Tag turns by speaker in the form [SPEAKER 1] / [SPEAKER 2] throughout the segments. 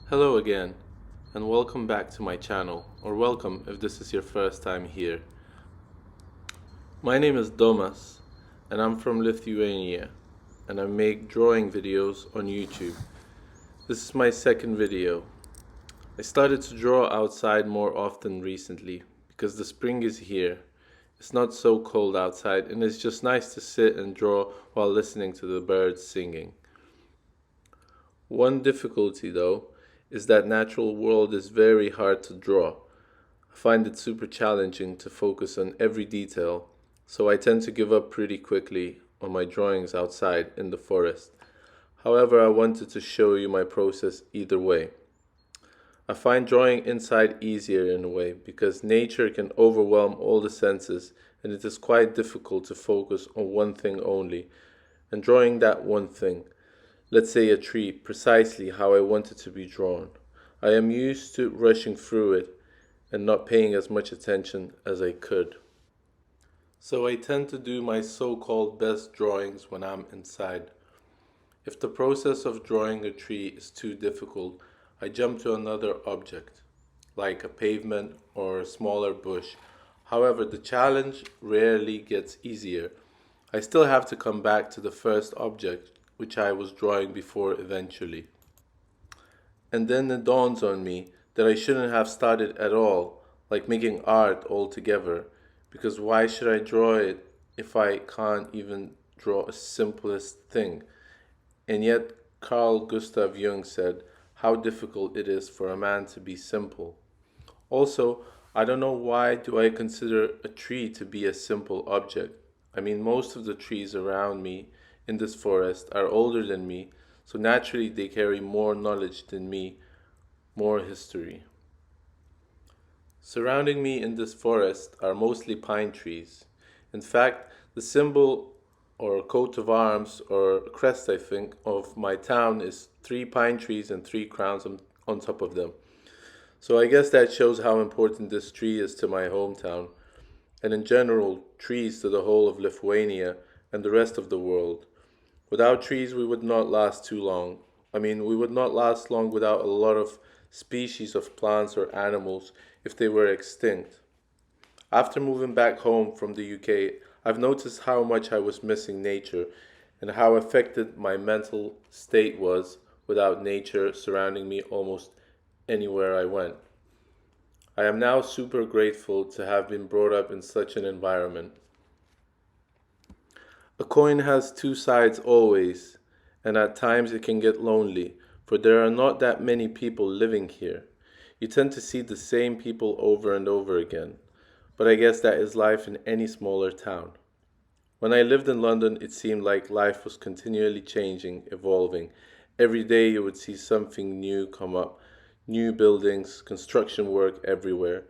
[SPEAKER 1] Hello again, and welcome back to my channel, or welcome if this is your first time here. My name is Domas, and I'm from Lithuania, and I make drawing videos on YouTube. This is my second video. I started to draw outside more often recently, because the spring is here. It's not so cold outside, and it's just nice to sit and draw while listening to the birds singing. One difficulty, though, is that natural world is very hard to draw. I find it super challenging to focus on every detail, so I tend to give up pretty quickly on my drawings outside in the forest. However, I wanted to show you my process either way. I find drawing inside easier in a way because nature can overwhelm all the senses and it is quite difficult to focus on one thing only and drawing that one thing, let's say a tree, precisely how I want it to be drawn. I am used to rushing through it and not paying as much attention as I could. So I tend to do my so-called best drawings when I'm inside. If the process of drawing a tree is too difficult, I jump to another object, like a pavement or a smaller bush. However, the challenge rarely gets easier. I still have to come back to the first object, which I was drawing before eventually. And then it dawns on me that I shouldn't have started at all, like making art altogether, because why should I draw it if I can't even draw a simplest thing? And yet, Carl Gustav Jung said how difficult it is for a man to be simple. Also, I don't know why do I consider a tree to be a simple object. I mean, most of the trees around me in this forest are older than me, so naturally they carry more knowledge than me, more history. Surrounding me in this forest are mostly pine trees. In fact, the symbol or coat of arms or crest, I think, of my town is three pine trees and three crowns on top of them. So I guess that shows how important this tree is to my hometown, and in general, trees to the whole of Lithuania and the rest of the world. Without trees, we would not last too long. I mean, we would not last long without a lot of species of plants or animals if they were extinct. After moving back home from the UK, I've noticed how much I was missing nature and how affected my mental state was without nature surrounding me almost anywhere I went. I am now super grateful to have been brought up in such an environment. A coin has two sides always, and at times it can get lonely, for there are not that many people living here. You tend to see the same people over and over again, but I guess that is life in any smaller town. When I lived in London, it seemed like life was continually changing, evolving. Every day you would see something new come up, new buildings, construction work everywhere.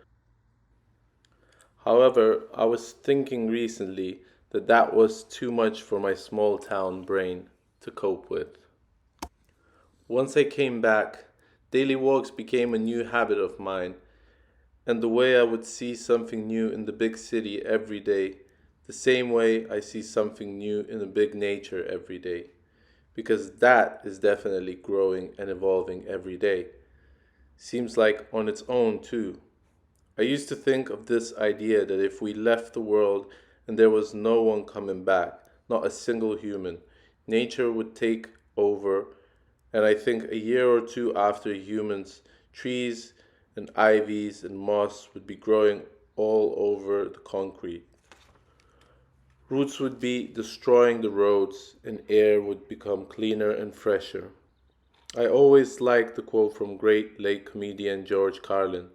[SPEAKER 1] However, I was thinking recently that that was too much for my small town brain to cope with. Once I came back, daily walks became a new habit of mine, and the way I would see something new in the big city every day, the same way I see something new in the big nature every day, because that is definitely growing and evolving every day. Seems like on its own, too. I used to think of this idea that if we left the world and there was no one coming back, not a single human, nature would take over, and I think a year or two after humans, trees and ivies and moss would be growing all over the concrete. Roots would be destroying the roads, and air would become cleaner and fresher. I always liked the quote from great late comedian George Carlin: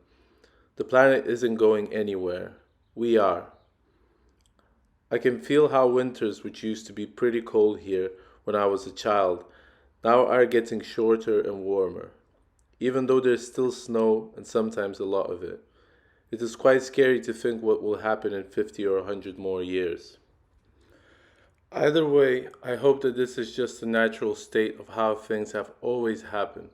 [SPEAKER 1] the planet isn't going anywhere. We are. I can feel how winters, which used to be pretty cold here when I was a child, now are getting shorter and warmer. Even though there's still snow and sometimes a lot of it. It is quite scary to think what will happen in 50 or 100 more years. Either way, I hope that this is just the natural state of how things have always happened.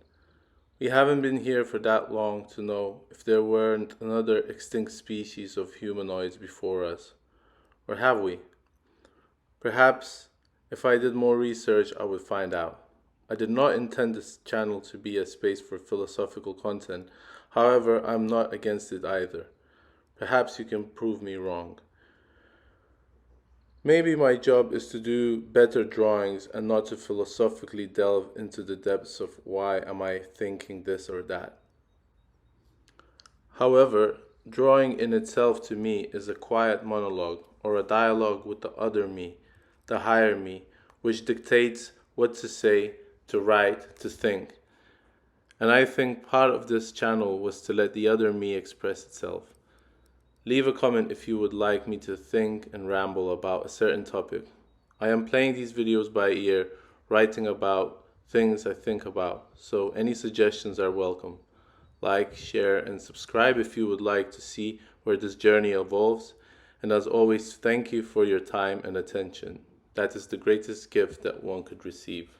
[SPEAKER 1] We haven't been here for that long to know if there weren't another extinct species of humanoids before us. Or have we? Perhaps if I did more research, I would find out. I did not intend this channel to be a space for philosophical content. However, I'm not against it either. Perhaps you can prove me wrong. Maybe my job is to do better drawings and not to philosophically delve into the depths of why am I thinking this or that. However, drawing in itself to me is a quiet monologue or a dialogue with the other me, the higher me, which dictates what to say, to write, to think. And I think part of this channel was to let the other me express itself. Leave a comment if you would like me to think and ramble about a certain topic. I am playing these videos by ear, writing about things I think about, so any suggestions are welcome. Like, share, and subscribe if you would like to see where this journey evolves. And as always, thank you for your time and attention. That is the greatest gift that one could receive.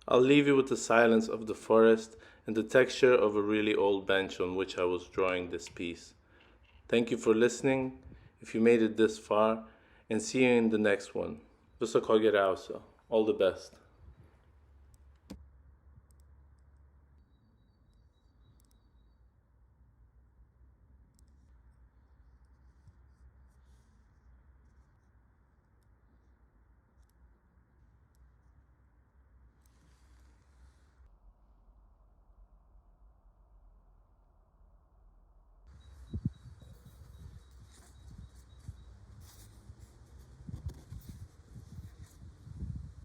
[SPEAKER 1] I'll leave you with the silence of the forest and the texture of a really old bench on which I was drawing this piece. Thank you for listening, if you made it this far, and see you in the next one. All the best.